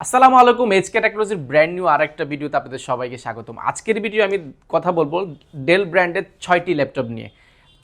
আসসালামু আলাইকুম এইচকে টেকনোলজির ব্র্যান্ড নিউ আরেকটা ভিডিওতে আপনাদের সবাইকে স্বাগতম। আজকের ভিডিও আমি কথা বলবো ডেল ব্র্যান্ডের 6টি ল্যাপটপ নিয়ে।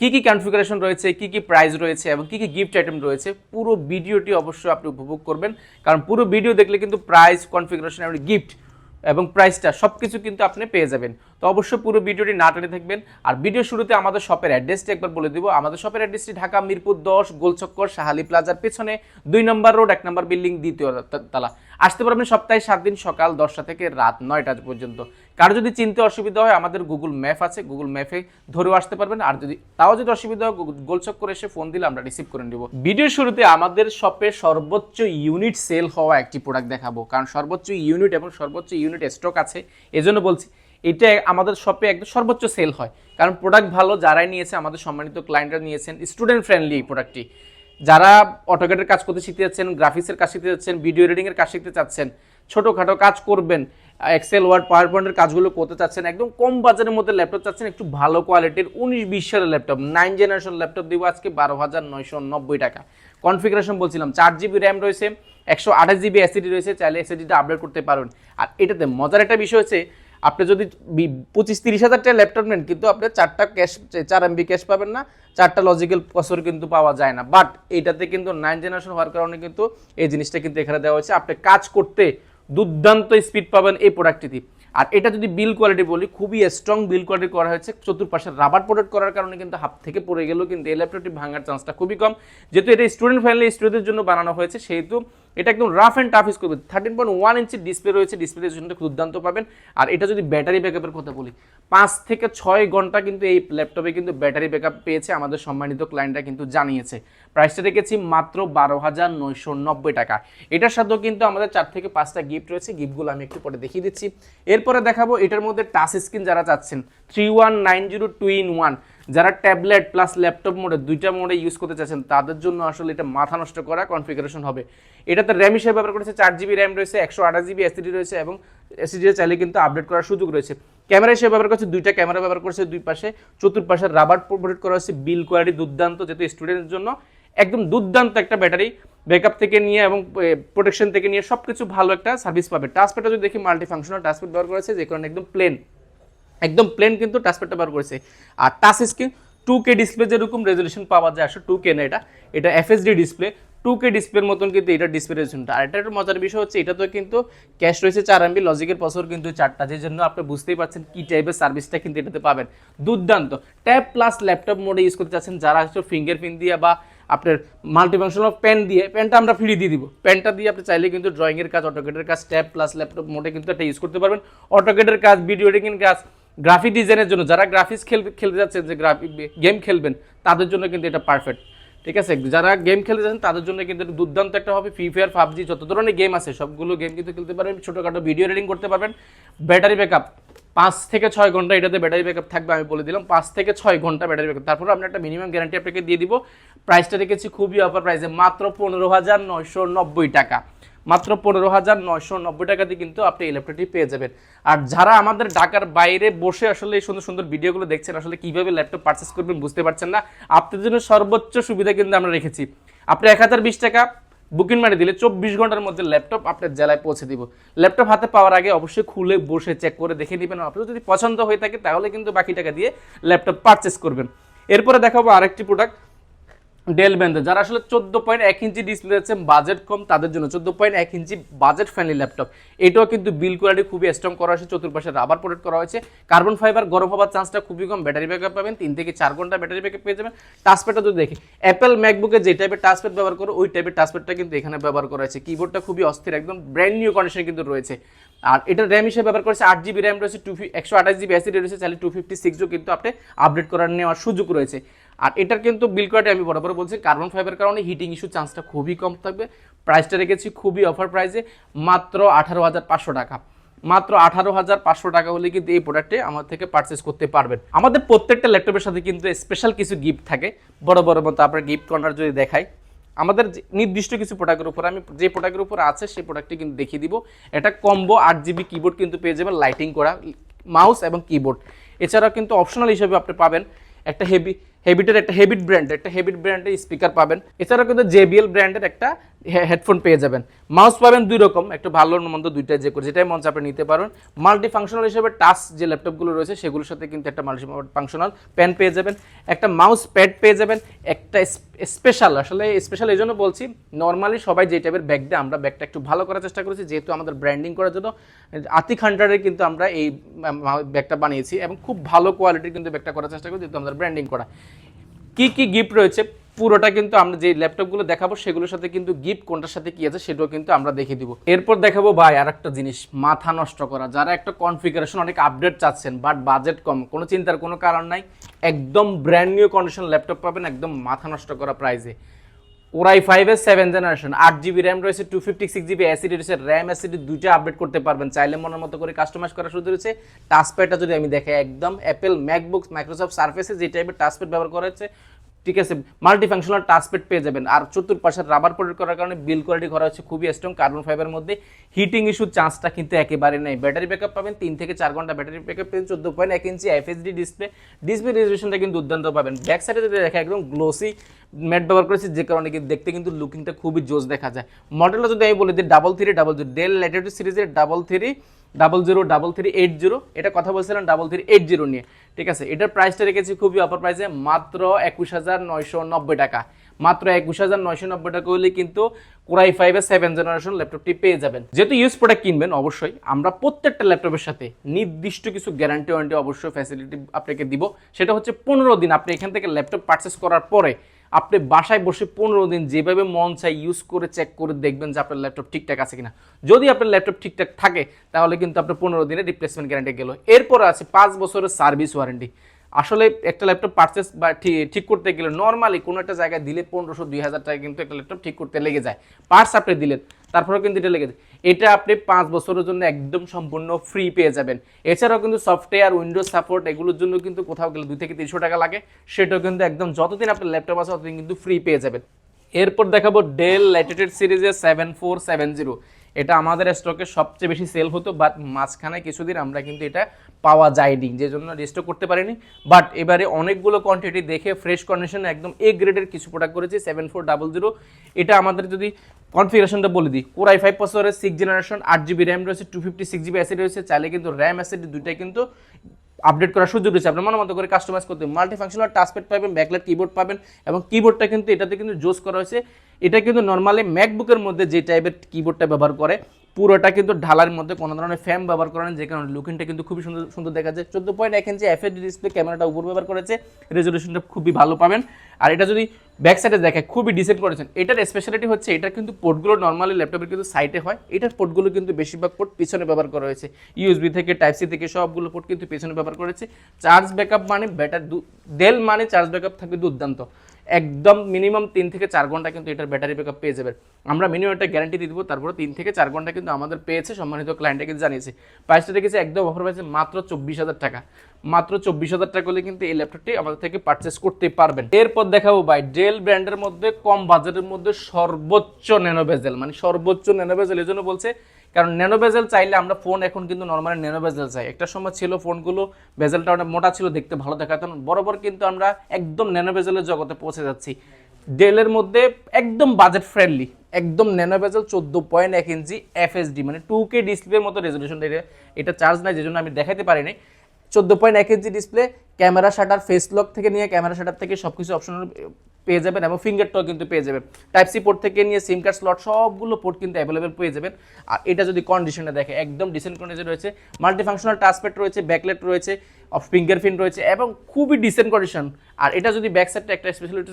কি কি কনফিগারেশন রয়েছে, কি কি প্রাইস রয়েছে এবং কি কি গিফট আইটেম রয়েছে, পুরো ভিডিওটি অবশ্যই আপনি উপভোগ করবেন, কারণ পুরো ভিডিও দেখলে কিন্তু প্রাইস, কনফিগারেশন এবং গিফট এবং প্রাইসটা সব কিছু কিন্তু আপনি পেয়ে যাবেন। তো অবশ্যই পুরো ভিডিওটি না টেনে থাকবেন। আর ভিডিও শুরুতে আমাদের শপের অ্যাড্রেসটি একবার বলে দিব। আমাদের শপের অ্যাড্রেসটি ঢাকা মিরপুর 10 গোলচক্কর শাহালি প্লাজার পেছনে 2 নম্বর রোড 1 নম্বর বিল্ডিং 2য় তলা। আসতে পারবেন সপ্তাহে 7 দিন সকাল 10টা থেকে রাত 9টা পর্যন্ত। কারো যদি চিনতে অসুবিধা হয় আমাদের গুগল ম্যাপ আছে, গুগল ম্যাপে ধরেও আসতে পারবেন। আর যদি অসুবিধা হয় গোলচক্কর এসে ফোন দিলে আমরা রিসিভ করে নেব। ভিডিওর শুরুতে আমাদের শপে সর্বোচ্চ ইউনিট সেল হওয়া একটি প্রোডাক্ট দেখাবো, কারণ সর্বোচ্চ ইউনিট এবং সর্বোচ্চ ইউনিট স্টক আছে, এজন্য বলছি এটা আমাদের শপে একদম সর্বোচ্চ সেল হয়, কারণ প্রোডাক্ট ভালো। যারাই নিয়েছে আমাদের সম্মানিত ক্লায়েন্টরা নিয়েছেন, স্টুডেন্ট ফ্রেন্ডলি এই প্রোডাক্টটি। যারা অটোক্যাডের কাজ করতে শিখতে যাচ্ছেন, গ্রাফিক্সের কাজ শিখতে যাচ্ছেন, ভিডিও এডিটিংয়ের কাজ শিখতে চাচ্ছেন, ছোটোখাটো কাজ করবেন, এক্সেল ওয়ার্ড পাওয়ার পয়েন্টের কাজগুলো করতে চাচ্ছেন, একদম কম বাজারের মধ্যে ল্যাপটপ চাচ্ছেন, একটু ভালো কোয়ালিটির 19-20 সালের ল্যাপটপ, 9 জেনারেশন ল্যাপটপ দিব আজকে 12,990 টাকা। কনফিগারেশন বলছিলাম 4GB র্যাম রয়েছে, 128GB এসএসডি রয়েছে, চাইলে এসএসডিটা আপডেট করতে পারবেন। আর এটাতে মজার একটা বিষয় হচ্ছে, আপনি যদি 25-30 হাজার টাকা ল্যাপটপ নেন, কিন্তু আপনি 4 MB ক্যাশ পাবেন না, 4টা লজিক্যাল প্রসেসর কিন্তু পাওয়া যায় না। বাট এটাতে কিন্তু 9 জেনারেশন হওয়ার কারণে কিন্তু এই জিনিসটা কিন্তু এখানে দেওয়া হয়েছে। আপনি কাজ করতে দুর্দান্ত স্পিড পাবেন এই প্রোডাক্টটিতে। আর এটা যদি বিল কোয়ালিটি বলি, খুবই স্ট্রং বিল কোয়ালিটি করা হয়েছে। চতুর্পাশে রাবার প্রোটেক্ট করার কারণে কিন্তু হাত থেকে পড়ে গেলেও কিন্তু এই ল্যাপটপটি ভাঙার চান্সটা খুবই কম। যেহেতু এটা স্টুডেন্ট ফ্রেন্ডলি, স্টুডেন্টদের জন্য বানানো হয়েছে, সেহেতু এটা একদম রাফ অ্যান্ড টাফ ইউজ করবে। 13.1 ইঞ্চি ডিসপ্লে রয়েছে, ডিসপ্লে রেজোলিউশনটা দুর্দান্ত পাবেন। আর এটা যদি ব্যাটারি ব্যাকআপের কথা বলি, 5 থেকে 6 ঘন্টা কিন্তু এই ল্যাপটপে কিন্তু ব্যাটারি ব্যাকআপ পেয়েছে, আমাদের সম্মানিত ক্লায়েন্টরা কিন্তু জানিয়েছে। প্রাইসটা রেখেছি মাত্র 12,990 টাকা। এটার সাথেও কিন্তু আমাদের 4 থেকে 5টা গিফট রয়েছে, গিফটগুলো আমি একটু পরে দেখিয়ে দিচ্ছি। এরপরে দেখাবো এটার মধ্যে টাচ স্ক্রিন যারা চাচ্ছেন 3190 2-in-1, যারা ট্যাবলেট প্লাস ল্যাপটপ মোডে, দুইটা মোডে ইউজ করতে চাচ্ছেন, তাদের জন্য আসলে এটা মাথা নষ্ট করা কনফিগারেশন হবে। এটাতে র্যাম হিসেবে ব্যবহার করেছে 4GB র্যাম রয়েছে, 128GB এসএসডি রয়েছে এবং এসএসডি চাইলে কিন্তু আপডেট করার সুযোগ রয়েছে। ক্যামেরা হিসেবে ব্যবহার করছে, দুইটা ক্যামেরা ব্যবহার করছে, দুই পাশে চতুর্পাশে রাবার প্রোটেক্ট করা হয়েছে। বিল কোয়ালিটি দুর্দান্ত, যেহেতু স্টুডেন্টের জন্য একদম দুর্দান্ত একটা ব্যাটারি ব্যাকআপ থেকে নিয়ে এবং প্রোটেকশন থেকে নিয়ে সবকিছু ভালো একটা সার্ভিস পাবে। টাচপ্যাডটা যদি দেখি মাল্টি ফাংশনাল টাচপ্যাড ব্যবহার করেছে, যে কারণে একদম প্লেন কিন্তু টাচপ্যাডটা ব্যবহার করেছে। আর টাচ স্ক্রিন 2K ডিসপ্লে যেরকম রেজলিউশন পাওয়া যায়, আসলে 2K না, এটা FHD ডিসপ্লে, 2K ডিসপ্লের মতন কিন্তু এটা ডিসপ্লে রেজলিউশনটা। আর এটা একটা মজার বিষয় হচ্ছে, এটা তো কিন্তু ক্যাশ রয়েছে 4 MB, লজিকের প্রসেসর কিন্তু 4টা, যে জন্য আপনি বুঝতেই পারছেন কি টাইপের সার্ভিসটা কিন্তু এটাতে পাবেন। দুর্দান্ত ট্যাব প্লাস ল্যাপটপ মোডে ইউজ করতে চাচ্ছেন, যারা হচ্ছে ফিঙ্গারপ্রিন্ট দিয়ে বা আপনার মাল্টিফাংশনাল পেন দিয়ে, পেনটা আমরা ফ্রি দিয়ে দিব, পেনটা দিয়ে আপনি চাইলে কিন্তু ড্রয়িংয়ের কাজ, অটোক্যাডের কাজ, ট্যাব প্লাস ল্যাপটপ মোডে কিন্তু এটা ইউজ করতে পারবেন। অটোক্যাডের কাজ, ভিডিও এডিটিংয়ের কাজ, গ্রাফিক ডিজাইনের জন্য, যারা গ্রাফিক্স খেলতে যাচ্ছেন, যে গেম খেলবেন, তাদের জন্য কিন্তু এটা পারফেক্ট। ঠিক আছে, যারা গেম খেলতে যাচ্ছেন তাদের জন্য কিন্তু দুর্দান্ত একটা হবে। ফ্রি ফায়ার, পাবজি, যত ধরনের গেম আছে সবগুলো গেম কিন্তু খেলতে পারবেন, ছোটোখাটো ভিডিও এডিটিং করতে পারবেন। ব্যাটারি ব্যাকআপ 5 থেকে 6 ঘন্টা এটাতে ব্যাটারি ব্যাকআপ থাকবে, আমি বলে দিলাম 5 থেকে 6 ঘন্টা ব্যাটারি ব্যাকআপ। তারপরে আমরা একটা মিনিমাম গ্যারান্টি আপনাকে দিয়ে দিব। প্রাইসটা রেখেছি খুবই অফার প্রাইসে, মাত্র 15,990 টাকা। মাত্র 15,990 টাকাতে কিন্তু আপনি এই ল্যাপটপটি পেয়ে যাবেন। আর যারা আমাদের ঢাকার বাইরে বসে আসলে এই সুন্দর সুন্দর ভিডিওগুলো দেখছেন, আসলে কীভাবে ল্যাপটপ পারচেস করবেন বুঝতে পারছেন না, আপনাদের জন্য সর্বোচ্চ সুবিধা কিন্তু আমরা রেখেছি। আপনি 1020 টাকা বুকিং মারি দিলে 24 ঘন্টার মধ্যে ল্যাপটপ আপনার জেলায় পৌঁছে দিব। ল্যাপটপ হাতে পাওয়ার আগে অবশ্যই খুলে বসে চেক করে দেখে নেবেন, আপনার যদি পছন্দ হয়ে থাকে তাহলে কিন্তু বাকি টাকা দিয়ে ল্যাপটপ পারচেস করবেন। এরপরে দেখাবো আরেকটি প্রোডাক্ট ডেল ব্র্যান্ডে, যারা আসলে 14.1 ইঞ্চি ডিসপ্লে আছে, বাজেট কম, তাদের জন্য 14.1 ইঞ্চি বাজেট ফ্রেন্ডলি ল্যাপটপ। এটাও কিন্তু বিল কোয়ালিটি খুবই স্ট্রং করা হয়েছে, চতুর্পাশে রাবার প্রোটেক্ট করা হয়েছে, কার্বন ফাইবার, গরম হওয়ার চান্সটা খুবই কম, ব্যাটারি ব্যাকআপ পাবেন 3 থেকে 4 ঘন্টা ব্যাটারি ব্যাকআপ পেয়ে যাবেন। টাচপ্যাডটা যদি দেখি, অ্যাপেল ম্যাকবুকে যে টাইপের টাচপ্যাড ব্যবহার করো, ওই টাইপের টাচপ্যাডটা কিন্তু এখানে ব্যবহার করা হয়েছে। কিবোর্ডটা খুবই অস্থির, একদম ব্র্যান্ড নিউ কন্ডিশন কিন্তু রয়েছে। আর এটা র্যাম হিসেবে ব্যবহার করেছে 8GB র্যাম রয়েছে, 128GB এসএসডি রয়েছে, চাইলে 256ও কিন্তু আপনি আপডেট করার নেওয়ার সুযোগ রয়েছে। আর এটার কিন্তু বিল কোয়ালিটি আমি বরাবর বলছি, কার্বন ফাইবার কারণে হিটিং ইস্যু চান্সটা খুবই কম থাকবে। প্রাইসটা রেখেছি খুবই অফার প্রাইসে, মাত্র 18,500 টাকা। মাত্র 18,500 টাকা হলে কিন্তু এই প্রোডাক্টে আমার থেকে পারচেস করতে পারবেন। আমাদের প্রত্যেকটা ল্যাপটপের সাথে কিন্তু স্পেশাল কিছু গিফট থাকে, বড় বড় মতো। আপনার গিফট কর্নার যদি দেখাই, আমাদের নির্দিষ্ট কিছু প্রোডাক্টের উপর, আমি যে প্রোডাক্টের উপর আছে সেই প্রোডাক্টটি কিন্তু দেখিয়ে দিব। এটা কম্বো 8GB কিবোর্ড কিন্তু পেয়ে যাবেন, লাইটিং করা মাউস এবং কিবোর্ড। এছাড়াও কিন্তু অপশনাল হিসেবে আপনি পাবেন একটা হেবিট ব্র্যান্ডের স্পিকার পাবেন। এছাড়াও কিন্তু জেবিএল ব্র্যান্ডের একটা হেডফোন পেয়ে যাবেন। মাউস পাবেন দুই রকম, একটা ভালো মন্দ দুইটা, যেটাই মন চায় আপনি নিতে পারেন। মাল্টি ফাংশনাল হিসেবে টাচ যে ল্যাপটপগুলো রয়েছে সেগুলোর সাথে কিন্তু একটা মাল্টি ফাংশনাল পেন পেয়ে যাবেন, একটা মাউস প্যাড পেয়ে যাবেন, একটা স্পেশাল, আসলে স্পেশাল এই জন্য বলছি, নর্মালি সবাই যে টাইপের ব্যাগ দেয় আমরা ব্যাগটা একটু ভালো করার চেষ্টা করেছি, যেহেতু আমাদের ব্র্যান্ডিং করার জন্য আতিক হান্টারের কিন্তু আমরা এই ব্যাগটা বানিয়েছি এবং খুব ভালো কোয়ালিটির কিন্তু ব্যাগটা করার চেষ্টা করি, যেহেতু আমাদের ব্র্যান্ডিং করা। কি কি গিফট রয়েছে পুরোটা কিন্তু আমরা যে ল্যাপটপগুলো দেখাবো সেগুলোর সাথে কিন্তু গিফট কোনটার সাথে কি আছে সেটাও কিন্তু আমরা দেখিয়ে দিব। এরপর দেখাবো ভাই আর একটা জিনিস, মাথা নষ্ট করা, যারা একটা কনফিগারেশন অনেক আপডেট চাচ্ছেন বাট বাজেট কম, কোনো চিন্তার কোনো কারণ নাই, একদম ব্র্যান্ড নিউ কন্ডিশন ল্যাপটপ পাবেন একদম মাথা নষ্ট করা প্রাইসে। কোরাই 5 7 জেনারেশন, 8GB র্যাম রয়েছে, 256GB অ্যাসিডি রয়েছে, র্যাম অ্যাসিডি দুইটা আপডেট করতে পারবেন, চাইলে মনের মতো করে কাস্টমাইজ করা শুরু রয়েছে। টাচপ্যাডটা যদি আমি দেখাই, একদম অ্যাপেল ম্যাকবুক মাইক্রোসফট সার্ফেসে যে টাইপের টাচপ্যাড ব্যবহার করা হচ্ছে, ঠিক আছে, মাল্টি ফাংশনাল টাচপ্যাড পেয়ে যাবেন। আর চতুর্পাশে রাবার প্রোটেক্ট করার কারণে বিল কোয়ালিটি করা হচ্ছে খুবই স্ট্রং কার্বন ফাইবারের মধ্যে, হিটিং ইস্যুর চান্সটা কিন্তু একেবারে নেই। ব্যাটারি ব্যাকআপ পাবেন 3 থেকে 4 ঘন্টা ব্যাটারি ব্যাকআপ পেয়ে, 14.1 ইঞ্চি এফএসডি ডিসপ্লে রেজলিউশনটা কিন্তু দুর্দান্ত পাবেন। ব্যাক সাইডে যদি দেখা একদম গ্লোসি ম্যাট ব্যবহার করেছি, যে কারণে কিন্তু দেখতে কিন্তু লুকিংটা খুবই জোস দেখা যায়। মডেলটা যদি আমি বলি দিই 3300 ডেল ল্যাটিটিউড সিরিজের 3300 এটা কথা বলছিলাম 3380 নিয়ে, ঠিক আছে। এটার প্রাইসটা রেখেছি খুবই অফার প্রাইসে, মাত্র 21,990 টাকা। মাত্র 21,990 টাকা হলে কিন্তু কোরাই 5 7 জেনারেশন ল্যাপটপটি পেয়ে যাবেন। যেহেতু ইউজ প্রোডাক্ট কিনবেন, অবশ্যই আমরা প্রত্যেকটা ল্যাপটপের সাথে নির্দিষ্ট কিছু গ্যারান্টি ওয়ারেন্টি অবশ্যই ফ্যাসিলিটি আপনাকে দিব। সেটা হচ্ছে 15 দিন আপনি এখান থেকে ল্যাপটপ পারচেস করার পরে আপনি বাসায় বসে 15 দিন যেভাবে মন চাই ইউজ করে চেক করে দেখবেন যে আপনার ল্যাপটপ ঠিকঠাক আছে কিনা। যদি আপনার ল্যাপটপ ঠিকঠাক থাকে তাহলে কিন্তু আপনার 15 দিনের রিপ্লেসমেন্ট গ্যারান্টি গেল। এরপর আছে 5 বছরের সার্ভিস ওয়ারেন্টি। আসলে একটা ল্যাপটপ পারচেস বা ঠিক করতে গেলে নর্মালি কোনো একটা জায়গায় দিলে 1500-2000 টাকা কিন্তু একটা ল্যাপটপ ঠিক করতে লেগে যায়। পার্টস আপনি দিলেন, তারপরেও কিন্তু এটা লেগে যায়। এটা আপনি 5 বছরের জন্য একদম সম্পূর্ণ ফ্রি পেয়ে যাবেন। এছাড়াও কিন্তু সফটওয়্যার উইন্ডোজ সাপোর্ট এগুলোর জন্য কিন্তু কোথাও গেলে 2 থেকে 300 টাকা লাগে, সেটাও কিন্তু একদম যতদিন আপনার ল্যাপটপ আছে ততদিন কিন্তু ফ্রি পেয়ে যাবেন। এরপর দেখাবো ডেল ল্যাটিটিউড সিরিজের 7470। এটা আমাদের স্টকে সবচেয়ে বেশি সেল হতো, বাট মাঝখানে কিছুদিন আমরা কিন্তু এটা পাওয়া যায়নি, যে জন্য রেস্টক করতে পারিনি। বাট এবারে অনেকগুলো কোয়ান্টিটি দেখে ফ্রেশ কন্ডিশনে একদম এ গ্রেডের কিছু প্রোডাক্ট করেছি। 7400 এটা আমাদের যদি কনফিগারেশনটা বলে দিই, কোরাই 5 প্রসেসরের 6 জেনারেশন, 8GB র্যাম রয়েছে, 256GB অ্যাসিড রয়েছে, চাইলে কিন্তু র্যাম অ্যাসিড দুইটাই কিন্তু আপডেট করার সুযোগ রয়েছে, আপনার মনের মতো করে কাস্টমাইজ করতে। মাল্টি ফাংশনাল টাচপ্যাড পাবেন, ব্যাকলাইট কিবোর্ড পাবেন, এবং কিবোর্ডটা কিন্তু এটাতে কিন্তু জোস করা হয়েছে। এটা কিন্তু নর্মালি ম্যাকবুকের মধ্যে যে টাইপের কিবোর্ডটা ব্যবহার করে পুরোটা কিন্তু ঢালার মধ্যে কোনো ধরনের ফ্যাম ব্যবহার করেন, যে কারণে লুকিংটা কিন্তু খুবই সুন্দর সুন্দর দেখা যায়। 14.1 ইঞ্চি এফএসডি ডিসপ্লে, ক্যামেরাটা উপর ব্যবহার করেছে, রেজলিউশনটা খুবই ভালো পাবেন। আর এটা যদি ব্যাক সাইডে দেখে খুবই ডিসেন্ট করেছেন। এটার স্পেশালিটি হচ্ছে এটা কিন্তু পোর্টগুলো নর্মালি ল্যাপটপের কিন্তু সাইডে হয়, এটার পোর্টগুলো কিন্তু বেশিরভাগ পোর্ট পিছনে ব্যবহার করা হয়েছে। ইউএসবি থেকে টাইপ সি থেকে সবগুলো পোর্ট কিন্তু পিছনে ব্যবহার করেছে। চার্জ ব্যাকআপ মানে ডেল মানে চার্জ ব্যাকআপ থাকবে দুর্দান্ত, একদম মিনিমাম 3 থেকে 4 ঘন্টা কিন্তু এটার ব্যাটারি ব্যাকআপ পেয়ে যাবেন। আমরা মিনিমাম একটা গ্যারান্টি দিয়ে দিব, তারপরে 3 থেকে 4 ঘন্টা কিন্তু আমাদের পেয়েছে, সম্মানিত ক্লায়েন্টকে কিন্তু জানিয়েছে। প্রাইসটা দেখেছে একদম অফার প্রাইসে মাত্র 24,000 টাকা। মাত্র 24,000 টাকা হলে কিন্তু এই ল্যাপটপটি আমাদের থেকে পারচেস করতে পারবেন। এরপর দেখাবো ভাই ডেল ব্র্যান্ডের মধ্যে কম বাজেটের মধ্যে সর্বোচ্চ ন্যানো বেজেল, মানে সর্বোচ্চ ন্যানো বেজেল এই জন্য বলছে কারণ ন্যানো বেজেল চাইলে আমরা ফোন এখন কিন্তু নর্মালি ন্যানো বেজেল চাই। একটা সময় ছিল ফোনগুলো বেজেলটা অনেক মোটা ছিল, দেখতে ভালো দেখাতো, বরাবর কিন্তু আমরা একদম ন্যানো বেজেলের জগতে পৌঁছে যাচ্ছি। ডেলের মধ্যে একদম বাজেট ফ্রেন্ডলি, একদম ন্যানো বেজেল 14.1 ইঞ্চি এফএসডি মানে 2K ডিসপ্লের মতো রেজলিউশন। এটা চার্জ নাই, যেজন্য আমি দেখাতে পারিনি। 14.1 inch display, camera shutter, face lock থেকে নিয়ে ক্যামেরা শাটার থেকে সবকিছু অপশনাল পেয়ে যাবেন, এবং ফিঙ্গারটাও কিন্তু পেয়ে যাবেন। টাইপ সি পোর্ট থেকে নিয়ে সিম কার্ড স্লট সবগুলো পোর্ট কিন্তু অ্যাভেলেবেল পেয়ে যাবেন। আর এটা যদি কন্ডিশনে দেখে একদম ডিসেন্ট কন্ডিশন রয়েছে, মাল্টি ফাংশনাল টাচপ্যাড রয়েছে, ব্যাকলাইট রয়েছে, ফিঙ্গারপ্রিন্ট রয়েছে, এবং খুবই ডিসেন্ট কন্ডিশন। আর এটা যদি ব্যাক সাইডটা একটা স্পেশালিটি,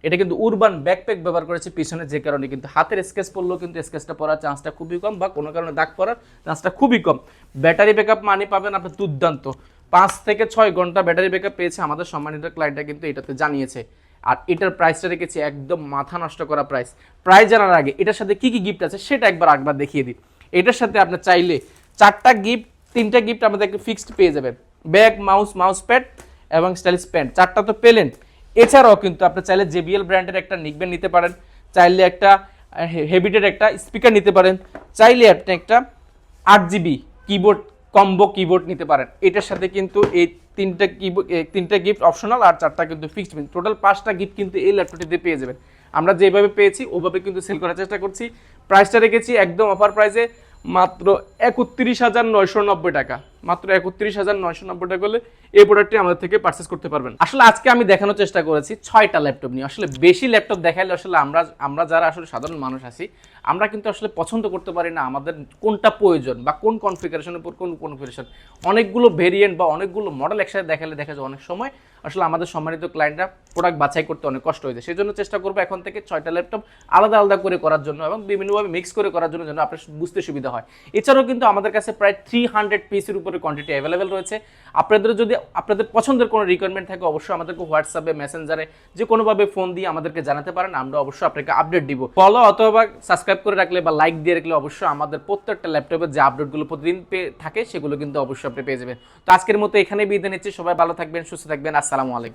এটা কিন্তু উরবান ব্যাকপ্যাক ব্যবহার করেছে পিছনে, যে কারণে কিন্তু হাতের স্কেচ পড়লেও কিন্তু স্কেচটা পড়ার চান্সটা খুবই কম, বা কোনো কারণে দাগ পড়ার চান্সটা খুবই কম। ব্যাটারি ব্যাকআপ মানে পাবেন আপনি দুর্দান্ত, 5 থেকে 6 ঘন্টা ব্যাটারি ব্যাকআপ পেয়েছে আমাদের সম্মানিত ক্লায়েন্টটা কিন্তু এটাতে জানিয়েছে। আর এটার প্রাইসটা রেখেছি একদম মাথা নষ্ট করা প্রাইস। প্রাইস জানার আগে এটার সাথে কি কি গিফট আছে সেটা একবার দেখিয়ে দিই। এটার সাথে আপনি চাইলে 4টা গিফট, 3টা গিফট আমাদের ফিক্সড পেয়ে যাবেন, ব্যাগ, মাউস প্যাড এবং স্টাইলিশ প্যান্ট, 4টা তো পেলেন। এছাড়াও কিন্তু আপনি চাইলে জেবিএল ব্র্যান্ডের একটা নিকবেন নিতে পারেন, চাইলে একটা হেবিটের একটা স্পিকার নিতে পারেন, চাইলে আপনি একটা 8GB কিবোর্ড কম্বো কিবোর্ড নিতে পারেন। এটার সাথে কিন্তু এই তিনটা গিফট অপশনাল আর 4টা কিন্তু ফিক্সড। টোটাল 5টা গিফট কিন্তু এই ল্যাপটপটিতে পেয়ে যাবেন। আমরা যেভাবে পেয়েছি ওভাবে কিন্তু সেল করার চেষ্টা করছি। প্রাইসটা রেখেছি একদম অফার প্রাইসে মাত্র 31,990 টাকা। মাত্র 31,990 টাকা হলে এই প্রোডাক্টটি আমাদের থেকে পারচেস করতে পারবেন। আসলে আজকে আমি দেখানোর চেষ্টা করেছি 6টা ল্যাপটপ নিয়ে। আসলে বেশি ল্যাপটপ দেখাইলে আসলে আমরা যারা আসলে সাধারণ মানুষ আছি আমরা কিন্তু আসলে পছন্দ করতে পারি না আমাদের কোনটা প্রয়োজন বা কোন কনফিগারেশনের উপর কোন কনফিগারেশন। অনেকগুলো ভেরিয়েন্ট বা অনেকগুলো মডেল একসাথে দেখালে দেখা যায় অনেক সময় আসলে আমাদের সম্মানিত ক্লায়েন্টরা প্রোডাক্ট বাছাই করতে অনেক কষ্ট হয়ে যায়। সেই জন্য চেষ্টা করবো এখন থেকে 6টা ল্যাপটপ আলাদা আলাদা করে করার জন্য এবং বিভিন্নভাবে মিক্স করে করার জন্য যেন আপনার বুঝতে সুবিধা হয়। এছাড়াও কিন্তু আমাদের কাছে প্রায় 300 পিসের উপরে কোয়ান্টিটি অ্যাভেলেবেল রয়েছে। যদি আপনাদের পছন্দের কোনো রিকোয়ারমেন্ট থাকে অবশ্যই আমাদেরকে হোয়াটসঅ্যাপে মেসেঞ্জারে যে কোনোভাবে ফোন দিয়ে আমাদেরকে জানাতে পারেন, আমরা অবশ্যই আপনাকে আপডেট দিব। ফলো অথবা সাবস্ক্রাইব করে রাখলে বা লাইক দিয়ে রাখলে অবশ্যই আমাদের প্রত্যেকটা ল্যাপটপের যে আপডেটগুলো প্রতিদিন থাকে সেগুলো কিন্তু অবশ্যই আপনি পেয়ে যাবেন। তো আজকের মতো এখানেই বিদায় নিচ্ছি। সবাই ভালো থাকবেন, সুস্থ থাকবেন। আসসালামু আলাইকুম।